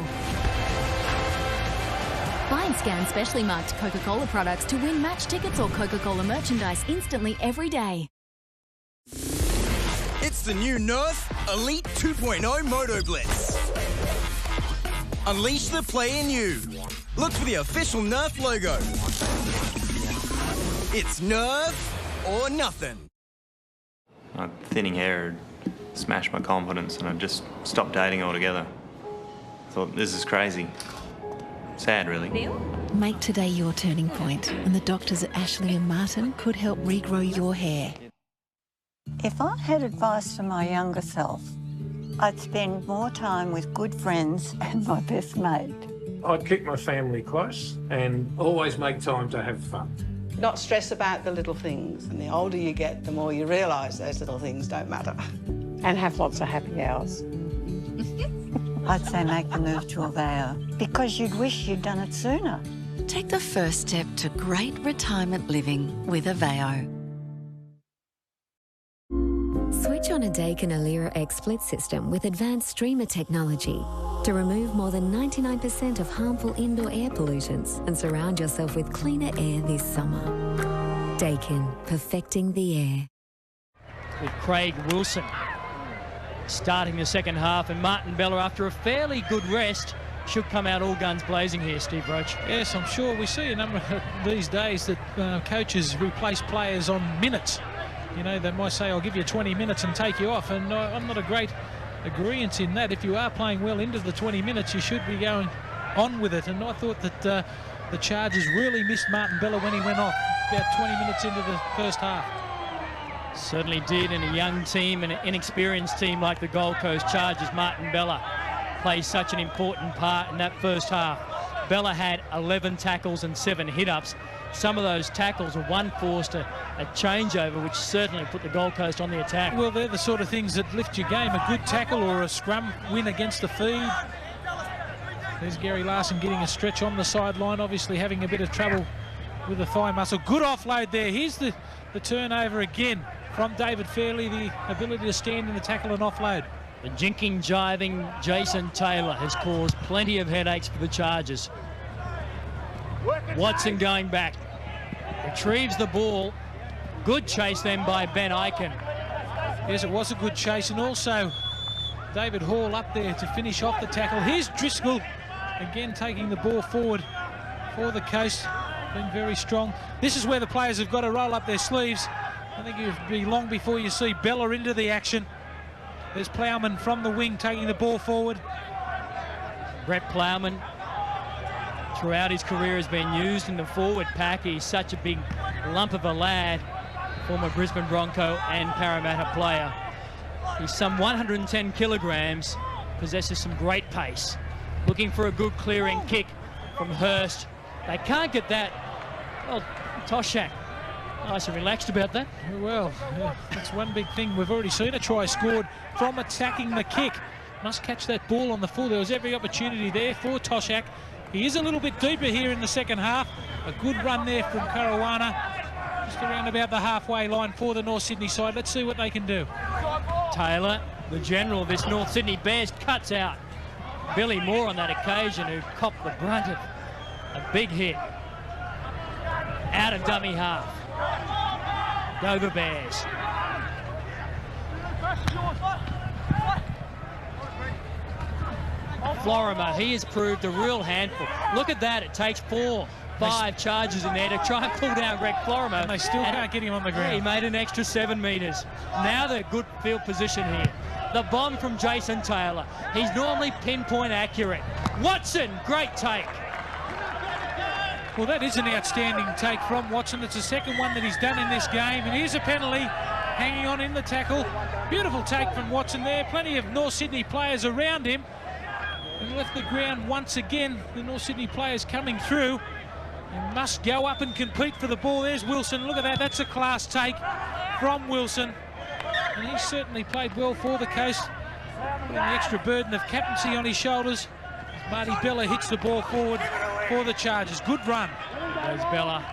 Buy and scan specially marked Coca-Cola products to win match tickets or Coca-Cola merchandise instantly every day. It's the new Nerf Elite 2.0 Moto Blitz. Unleash the play in you. Look for the official Nerf logo. It's Nerf or nothing. Thinning hair had smashed my confidence and I just stopped dating altogether. I thought, this is crazy. Sad, really. Make today your turning point, and the doctors at Ashley and Martin could help regrow your hair. If I had advice for my younger self, I'd spend more time with good friends and my best mate. I'd keep my family close and always make time to have fun. Not stress about the little things. And the older you get, the more you realise those little things don't matter. And have lots of happy hours. I'd say make the move to a VAO, because you'd wish you'd done it sooner. Take the first step to great retirement living with a VAO. Switch on a Daikin Alira X split system with advanced streamer technology to remove more than 99% of harmful indoor air pollutants and surround yourself with cleaner air this summer. Daikin, perfecting the air. With Craig Wilson starting the second half, and Martin Bella, after a fairly good rest, should come out all guns blazing here, Steve Roach. Yes, I'm sure we see a number of these days that coaches replace players on minutes. You know, they might say, I'll give you 20 minutes and take you off, and I'm not a great agreeance in that. If you are playing well into the 20 minutes, you should be going on with it. And I thought that the Chargers really missed Martin Bella when he went off about 20 minutes into the first half. Certainly did, in a young team and an inexperienced team like the Gold Coast Chargers. Martin Bella plays such an important part in that first half. Bella had 11 tackles and 7 hit-ups. Some of those tackles were one forced a changeover, which certainly put the Gold Coast on the attack. Well, they're the sort of things that lift your game. A good tackle or a scrum win against the feed. There's Gary Larson getting a stretch on the sideline, obviously having a bit of trouble with the thigh muscle. Good offload there. Here's the turnover again from David Fairley, the ability to stand in the tackle and offload. The jinking, jiving Jason Taylor has caused plenty of headaches for the Chargers. Watson going back, retrieves the ball. Good chase then by Ben Eichen. Yes, it was a good chase, and also David Hall up there to finish off the tackle. Here's Driscoll again taking the ball forward for the Coast, being very strong. This is where the players have got to roll up their sleeves. I think it'll be long before you see Bella into the action. There's Plowman from the wing taking the ball forward. Brett Plowman, throughout his career, has been used in the forward pack. He's such a big lump of a lad, former Brisbane Bronco and Parramatta player. He's some 110 kilograms, possesses some great pace. Looking for a good clearing kick from Hurst. They can't get that. Well, Toshak, nice and relaxed about that. Well, that's one big thing. We've already seen a try scored from attacking the kick. Must catch that ball on the full. There was every opportunity there for Toshak. He is a little bit deeper here in the second half. A good run there from Caruana. Just around about the halfway line for the North Sydney side. Let's see what they can do. Taylor, the general of this North Sydney Bears, cuts out Billy Moore on that occasion, who copped the brunt of a big hit. Out of dummy half. Dover Bears. Florimer, he has proved a real handful. Look at that, it takes 4, 5 charges in there to try and pull down Greg Florimer. And they still can't get him on the ground. He made an extra 7 metres. Now they're good field position here. The bomb from Jason Taylor. He's normally pinpoint accurate. Watson, great take. Well, that is an outstanding take from Watson. It's the second one that he's done in this game. And here's a penalty, hanging on in the tackle. Beautiful take from Watson there. Plenty of North Sydney players around him. And left the ground once again. The North Sydney players coming through. And must go up and compete for the ball. There's Wilson. Look at that. That's a class take from Wilson. And he certainly played well for the Coast. Putting the extra burden of captaincy on his shoulders. Marty Bella hits the ball forward for the Chargers. Good run. There's Bella.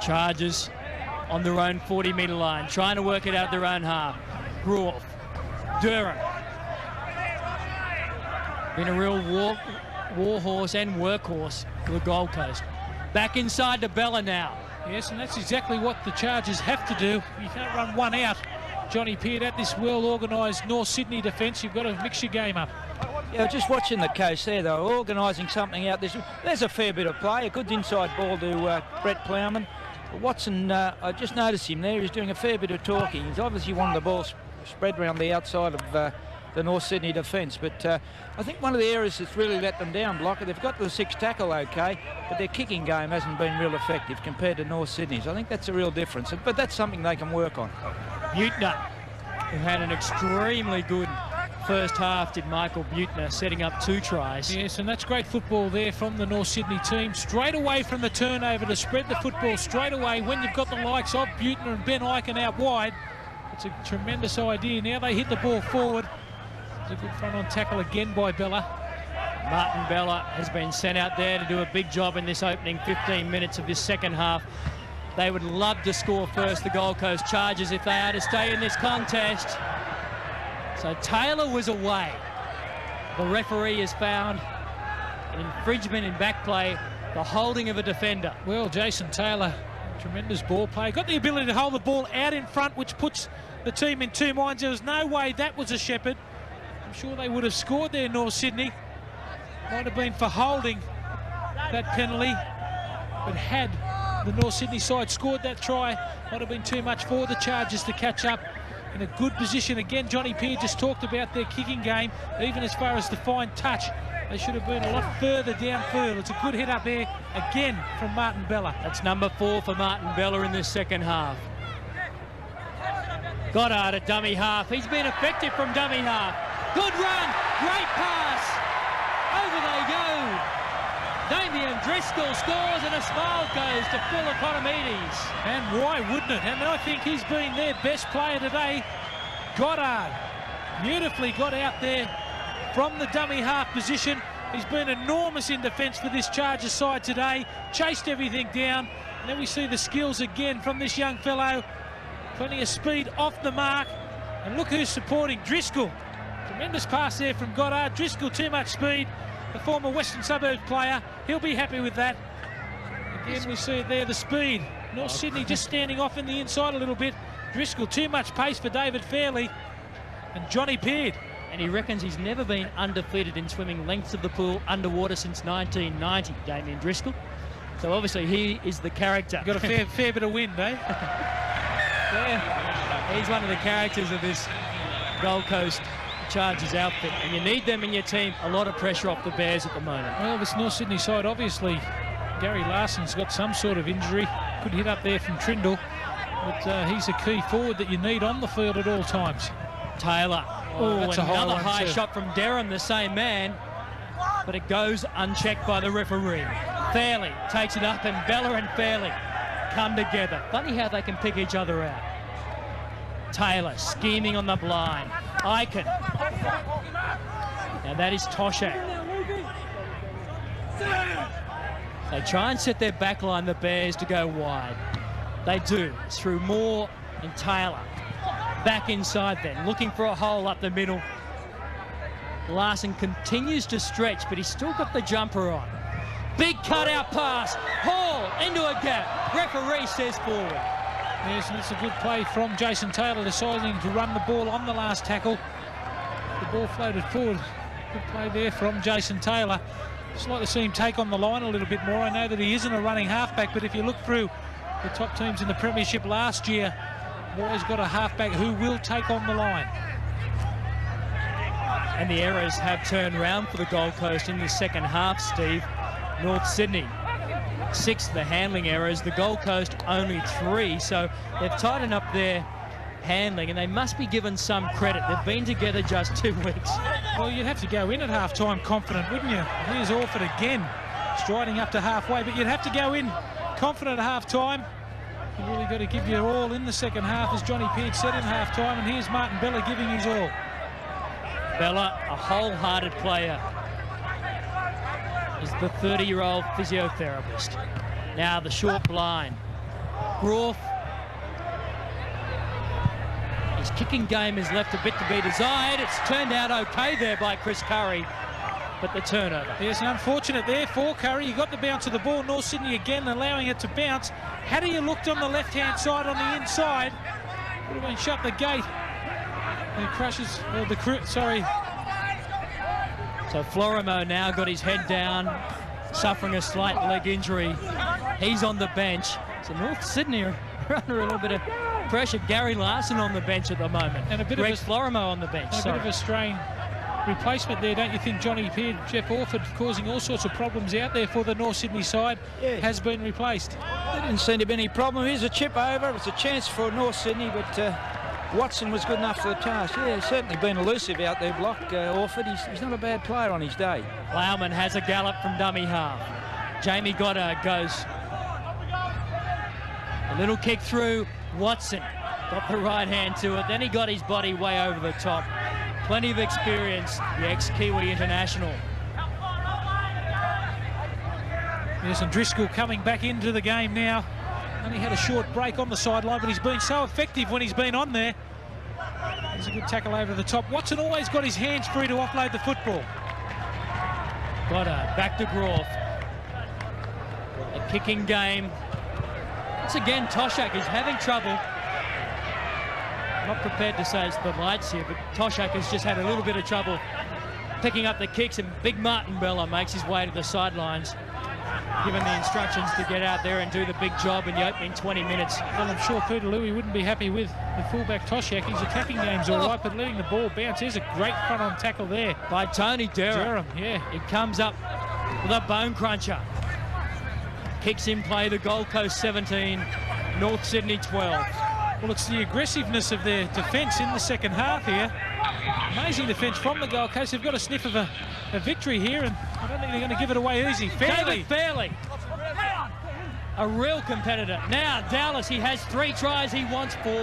Chargers on their own 40-metre line, trying to work it out their own half. Groff, Durham. Been a real war horse and workhorse for the Gold Coast. Back inside to Bella now. Yes, and that's exactly what the Chargers have to do. You can't run one out. Johnny Peard at this well-organised North Sydney defence. You've got to mix your game up. Yeah, just watching the Coast there, though, organising something out. There's a fair bit of play. A good inside ball to Brett Plowman. Watson, I just noticed him there. He's doing a fair bit of talking. He's obviously wanted the ball spread around the outside of the North Sydney defence, but I think one of the areas that's really let them down, Blocker, they've got the 6 tackle okay, but their kicking game hasn't been real effective compared to North Sydney's. I think that's a real difference, but that's something they can work on. Butner, who had an extremely good first half, did Michael Butner, setting up 2 tries. Yes, and that's great football there from the North Sydney team. Straight away from the turnover to spread the football straight away when you've got the likes of Butner and Ben Eichen out wide. It's a tremendous idea. Now they hit the ball forward. It's a good front-on tackle again by Bella. Martin Bella has been sent out there to do a big job in this opening 15 minutes of this second half. They would love to score first, the Gold Coast Chargers, if they are to stay in this contest. So Taylor was away. The referee has found an infringement in back play, the holding of a defender. Well, Jason Taylor, tremendous ball play. Got the ability to hold the ball out in front, which puts the team in 2 minds. There was no way that was a Shepherd. I'm sure they would have scored there, North Sydney. Might have been for holding that penalty. But had the North Sydney side scored that try, might have been too much for the Chargers to catch up. In a good position again. Johnny Peard just talked about their kicking game, even as far as the fine touch. They should have been a lot further downfield. It's a good hit up there again from Martin Bella. That's number 4 for Martin Bella in this second half. Goddard at dummy half. He's been effective from dummy half. Good run, great pass. Over they go. Damien Driscoll scores and a smile goes to Phil Economides. And why wouldn't it? And I think he's been their best player today. Goddard beautifully got out there from the dummy half position. He's been enormous in defence for this Chargers side today. Chased everything down. And then we see the skills again from this young fellow. Plenty of speed off the mark. And look who's supporting Driscoll. Tremendous pass there from Goddard. Driscoll, too much speed. The former Western Suburbs player, he'll be happy with that. Again, we see it there, the speed. North Sydney just standing off in the inside a little bit. Driscoll, too much pace for David Fairley. And Johnny Peard. And he reckons he's never been undefeated in swimming lengths of the pool underwater since 1990, Damien Driscoll. So obviously he is the character. Got a fair bit of wind, eh? Yeah. He's one of the characters of this Gold Coast Chargers outfit, and you need them in your team. A lot of pressure off the Bears at the moment. Well, this North Sydney side, obviously, Gary Larson's got some sort of injury. Good hit up there from Trindle, but he's a key forward that you need on the field at all times. Taylor. Oh, that's another high too. shot from Derham, the same man, but it goes unchecked by the referee. Fairley takes it up, and Bella and Fairley come together. Funny how they can pick each other out. Taylor scheming on the blind. Eichen. Now that is Toshak. They try and set their back line, the Bears, to go wide. They do. It's through Moore and Taylor. Back inside then, looking for a hole up the middle. Larson continues to stretch, but he's still got the jumper on. Big cutout pass. Hall into a gap. Referee says forward. Yes, and it's a good play from Jason Taylor, deciding to run the ball on the last tackle. The ball floated forward. Good play there from Jason Taylor. Just like to see him take on the line a little bit more. I know that he isn't a running halfback, but if you look through the top teams in the premiership last year, Always got a halfback who will take on the line. And the errors have turned round for the Gold Coast in the second half, Steve. North Sydney, 6 the handling errors. The Gold Coast only 3. So they've tightened up their handling, and they must be given some credit. They've been together just 2 weeks. Well, you'd have to go in at half-time confident, wouldn't you? Here's Orford again, striding up to halfway, but you'd have to go in confident at half-time. You've really got to give your all in the second half, as Johnny Pearce said in half-time, and here's Martin Bella giving his all. Bella, a wholehearted player, is the 30-year-old physiotherapist. Now the short blind. Groff. His kicking game has left a bit to be desired. It's turned out okay there by Chris Curry, but the turnover. Yes, unfortunate there for Curry. He got the bounce of the ball. North Sydney again allowing it to bounce. Had he looked on the left-hand side on the inside, would have been shut the gate. And crushes the crew. Sorry. So Florimo now got his head down, suffering a slight leg injury. He's on the bench. So North Sydney are under a little bit of pressure. Gary Larson on the bench at the moment. And a bit Greg Florimo on the bench. A bit of a strain replacement there, don't you think, Johnny Pearce? Jeff Orford causing all sorts of problems out there for the North Sydney side, has been replaced. There didn't seem to be any problem. Here's a chip over. It's a chance for North Sydney, but Watson was good enough for the task. Yeah, he's certainly been elusive out there, Block. Orford, he's not a bad player on his day. Plowman has a gallop from dummy half. Jamie Goddard goes. A little kick through. Watson got the right hand to it. Then he got his body way over the top. Plenty of experience, the ex-Kiwi international. Yes, and Driscoll coming back into the game now. Only had a short break on the sideline, but he's been so effective when he's been on there. There's a good tackle over the top. Watson always got his hands free to offload the football. Goddard back to Groff. A kicking game. Once again, Toshak is having trouble. Not prepared to say it's the lights here, but Toshak has just had a little bit of trouble picking up the kicks, and big Martin Bella makes his way to the sidelines, given the instructions to get out there and do the big job in the opening 20 minutes. Well, I'm sure Peter Louie wouldn't be happy with the fullback Toshak. His attacking game's all right, but letting the ball bounce. There's a great front-on tackle there. By Tony Durham. Yeah. It comes up with a bone cruncher. Kicks in play, the Gold Coast 17, North Sydney 12. Well, it's the aggressiveness of their defence in the second half here. Amazing defence from the Gold Coast. They've got a sniff of a victory here, and I don't think they're going to give it away easy. David Fairley, a real competitor. Now, Dallas, he has 3 tries, he wants 4.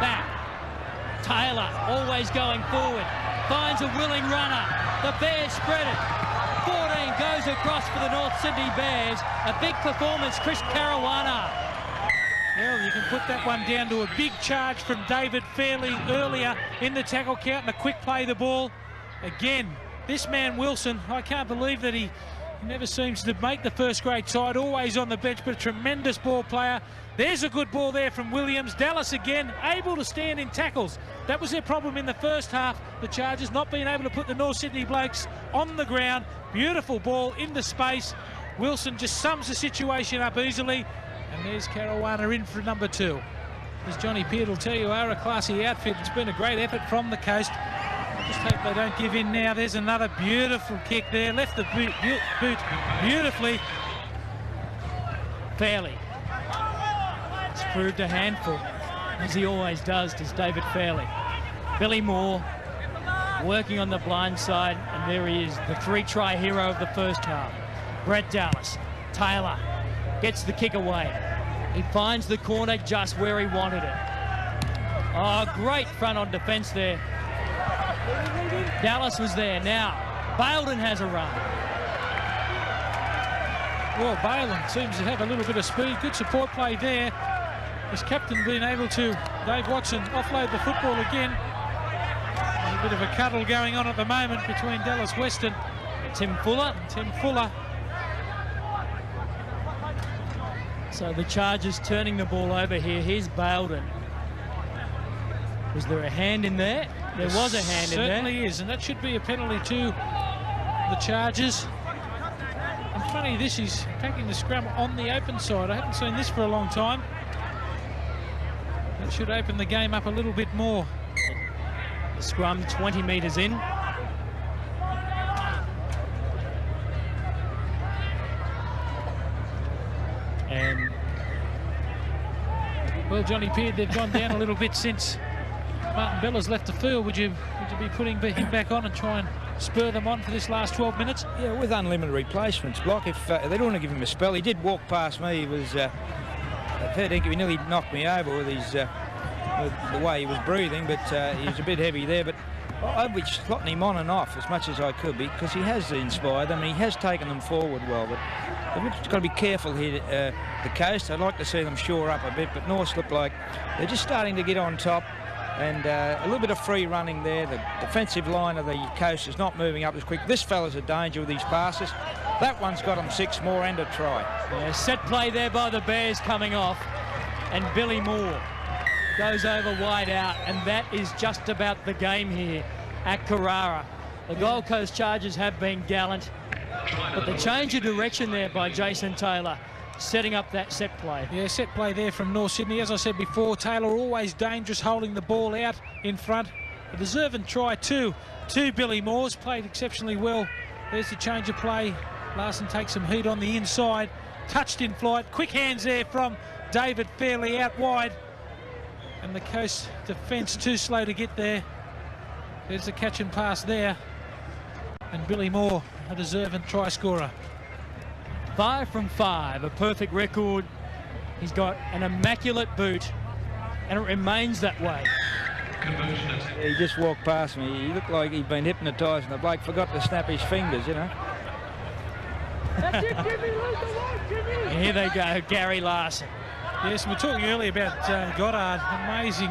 Back. Taylor, always going forward, finds a willing runner. The Bears spread it. 14 goes across for the North Sydney Bears. A big performance, Chris Caruana. Well, you can put that one down to a big charge from David Fairley earlier in the tackle count, and a quick play the ball. Again, this man Wilson, I can't believe that he never seems to make the first grade side, always on the bench, but a tremendous ball player. There's a good ball there from Williams. Dallas again, able to stand in tackles. That was their problem in the first half, the Chargers not being able to put the North Sydney Blokes on the ground. Beautiful ball into space. Wilson just sums the situation up easily. And there's Caruana in for number 2. As Johnny Pearce will tell you, are a classy outfit. It's been a great effort from the coast. Just hope they don't give in now. There's another beautiful kick there. Left the boot beautifully. Fairley. It's proved a handful, as he always does David Fairley. Billy Moore working on the blind side, and there he is, the 3-try hero of the first half. Brett Dallas. Taylor gets the kick away. He finds the corner just where he wanted it. Oh, great front on defence there. Dallas was there. Now, Baildon has a run. Well, Baildon seems to have a little bit of speed. Good support play there. His captain being able to, Dave Watson, offload the football again. A bit of a cuddle going on at the moment between Dallas Weston. Tim Fuller. So the Chargers turning the ball over here. Here's Baildon. Was there a hand in there? There was a hand in there. Certainly is, and that should be a penalty to the Chargers. And funny, this is attacking the scrum on the open side. I haven't seen this for a long time. That should open the game up a little bit more. The scrum 20 metres in. And well, Johnny Peard, they've gone down a little bit since Martin Bella's left the field. Would you be putting him back on and try and spur them on for this last 12 minutes? Yeah, with unlimited replacements, Block. If they don't want to give him a spell, he did walk past me. He was, I think he nearly knocked me over with his with the way he was breathing, but he was a bit heavy there. But I'd be slotting him on and off as much as I could because he has inspired them and he has taken them forward well. But they've got to be careful here the Coast. I'd like to see them shore up a bit, but Norths look like they're just starting to get on top. And a little bit of free running there. The defensive line of the Coast is not moving up as quick. This fella's a danger with these passes. That one's got him 6 more and a try. Yeah, set play there by the Bears coming off. And Billy Moore goes over wide out. And that is just about the game here at Carrara. The Gold Coast Chargers have been gallant. But the change of direction there by Jason Taylor, setting up that set play. Yeah, set play there from North Sydney. As I said before, Taylor always dangerous holding the ball out in front. A deserving try too. Billy Moore's played exceptionally well. There's the change of play. Larson takes some heat on the inside. Touched in flight. Quick hands there from David Fairley out wide. And the Coast defence too slow to get there. There's the catch and pass there. And Billy Moore, a deserving try scorer. 5 from 5, a perfect record. He's got an immaculate boot, and it remains that way. Yeah, he just walked past me. He looked like he'd been hypnotised, and the bloke forgot to snap his fingers, you know. And here they go, Gary Larson. Yes, we were talking earlier about Goddard. Amazing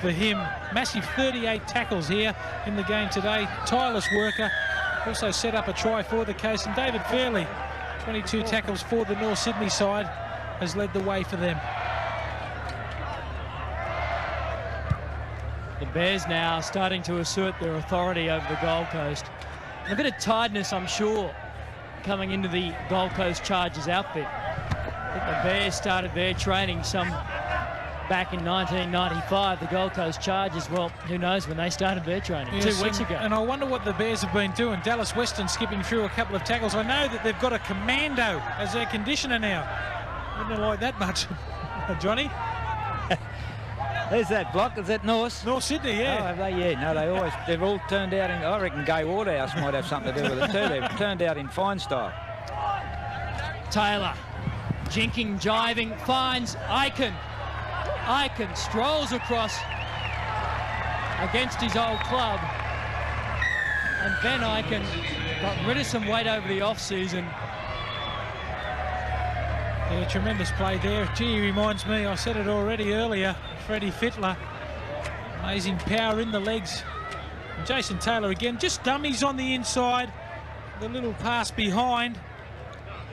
for him. Massive 38 tackles here in the game today. Tireless worker. Also set up a try for the Coast. And David Fairley, 22 tackles for the North Sydney side, has led the way for them. The Bears now starting to assert their authority over the Gold Coast. And a bit of tiredness, I'm sure, coming into the Gold Coast Chargers outfit. I think the Bears started their training back in 1995. The Gold Coast Chargers, well, who knows when they started their training? Yes, 2 weeks ago. And I wonder what the Bears have been doing. Dallas Weston skipping through a couple of tackles. I know that they've got a commando as their conditioner now. I don't like that much, Johnny. There's that block. Is that North? North Sydney, yeah. Oh, have they? Yeah, no, they've all turned out in, I reckon Gay Waterhouse might have something to do with it too. They've turned out in fine style. Taylor, jinking, jiving, finds Aiken. Aiken strolls across against his old club. And Ben Aiken got rid of some weight over the off-season. Yeah, tremendous play there. Gee, he reminds me, I said it already earlier, Freddie Fittler. Amazing power in the legs. And Jason Taylor again, just dummies on the inside. The little pass behind.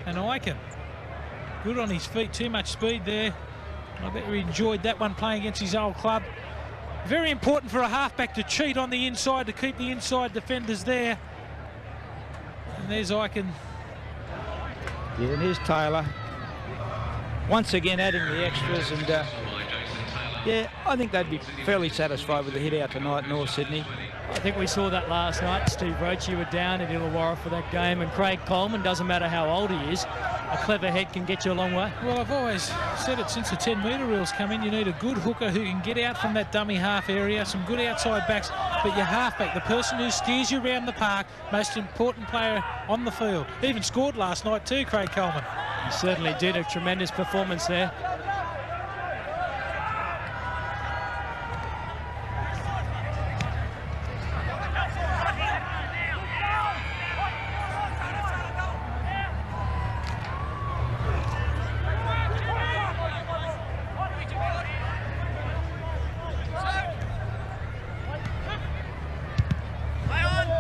And Aiken, good on his feet, too much speed there. I bet he enjoyed that one playing against his old club. Very important for a halfback to cheat on the inside, to keep the inside defenders there. And there's Aiken. Yeah, and here's Taylor. Once again adding the extras, and yeah, I think they'd be fairly satisfied with the hit out tonight, North Sydney. I think we saw that last night. Steve Roach, you were down at Illawarra for that game, and Craig Coleman, doesn't matter how old he is, a clever head can get you a long way. Well, I've always said it since the 10-metre rules come in, you need a good hooker who can get out from that dummy half area, some good outside backs, but your halfback, the person who steers you around the park, most important player on the field. Even scored last night too, Craig Coleman. He certainly did, a tremendous performance there.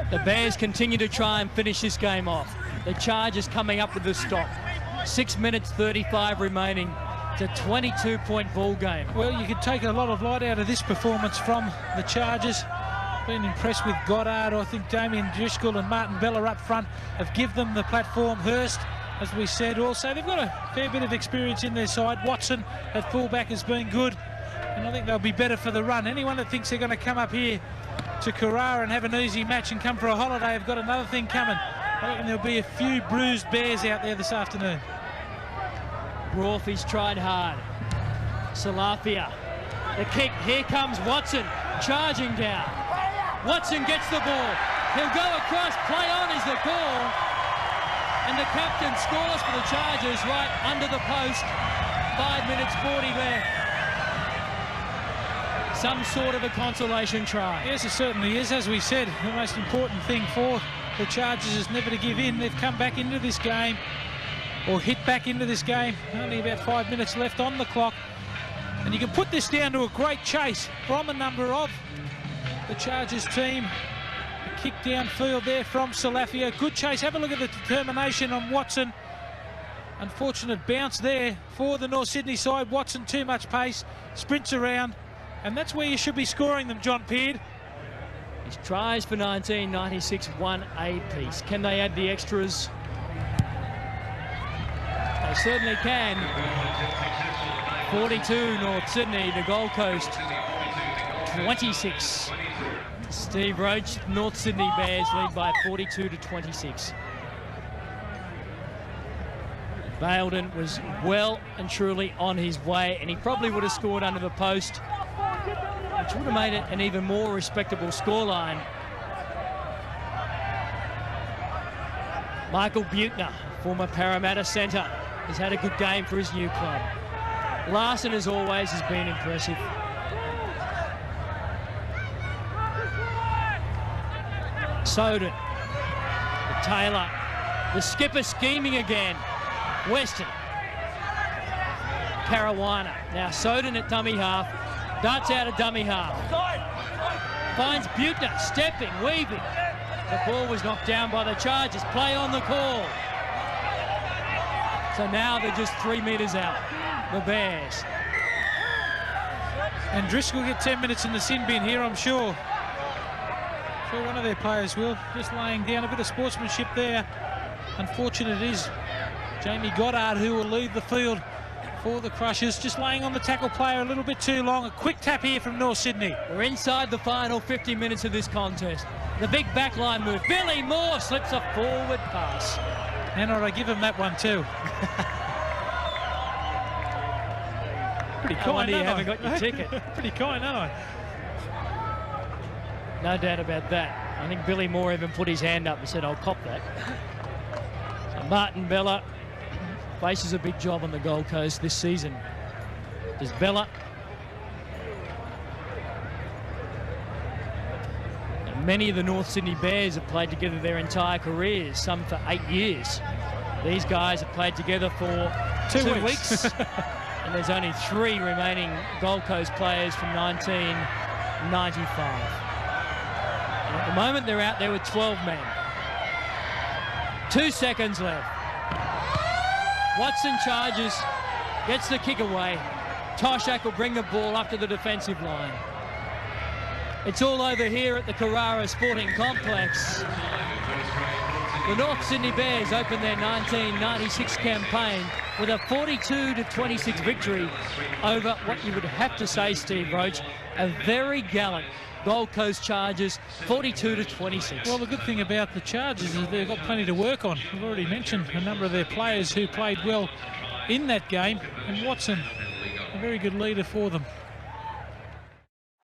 The Bears continue to try and finish this game off. The Chargers coming up with the stop. 6 minutes 35 remaining. It's a 22-point ball game. Well, you could take a lot of light out of this performance from the Chargers. Been impressed with Goddard. I think Damien Driscoll and Martin Bella up front have given them the platform. Hurst, as we said, also they've got a fair bit of experience in their side. Watson at fullback has been good. And I think they'll be better for the run. Anyone that thinks they're going to come up here to Carrara and have an easy match and come for a holiday have got another thing coming. I reckon there'll be a few bruised bears out there this afternoon. Brophy's tried hard. Salafia. The kick. Here comes Watson charging down. Watson gets the ball. He'll go across. Play on is the call. And the captain scores for the Chargers right under the post. 5 minutes 40 left. Some sort of a consolation try. Yes, it certainly is. As we said, the most important thing for the Chargers is never to give in. They've come back into this game, or hit back into this game. Only about 5 minutes left on the clock. And you can put this down to a great chase from a number of the Chargers team. A kick downfield there from Salafia. Good chase. Have a look at the determination on Watson. Unfortunate bounce there for the North Sydney side. Watson, too much pace, sprints around, and that's where you should be scoring them, John Peard. His tries for 1996, one apiece. Can they add the extras? They certainly can. 42 North Sydney, the Gold Coast 26. Steve Roach, North Sydney Bears lead by 42-26. Baildon was well and truly on his way, and he probably would have scored under the post, which would have made it an even more respectable scoreline. Michael Buettner, former Parramatta centre, has had a good game for his new club. Larson, as always, has been impressive. Soden, the Taylor, the skipper scheming again. Weston, Caruana. Now Soden at dummy half, darts out of dummy half. Finds Buettner, stepping, weaving. The ball was knocked down by the Chargers. Play on the call. So now they're just 3 metres out, the Bears. And Driscoll get 10 minutes in the sin bin here, I'm sure. Sure one of their players will. Just laying down a bit of sportsmanship there. Unfortunate it is Jamie Goddard who will leave the field for the Crushers. Just laying on the tackle player a little bit too long. A quick tap here from North Sydney. We're inside the final 50 minutes of this contest. The big backline move. Billy Moore slips a forward pass. And I give him that one too. Pretty kind, you haven't got your ticket. Pretty kind, aren't I? No doubt about that. I think Billy Moore even put his hand up and said, I'll cop that. So Martin Bella faces a big job on the Gold Coast this season. Does Bella? And many of the North Sydney Bears have played together their entire careers, some for 8 years. These guys have played together for two weeks. And there's only 3 remaining Gold Coast players from 1995. And at the moment, they're out there with 12 men. 2 seconds left. Watson charges, gets the kick away. Toshak will bring the ball up to the defensive line. It's all over here at the Carrara Sporting Complex. The North Sydney Bears opened their 1996 campaign with a 42-26 victory over what you would have to say, Steve Roach, a very gallant Gold Coast Chargers, 42-26. Well, the good thing about the Chargers is they've got plenty to work on. We've already mentioned a number of their players who played well in that game, and Watson, a very good leader for them.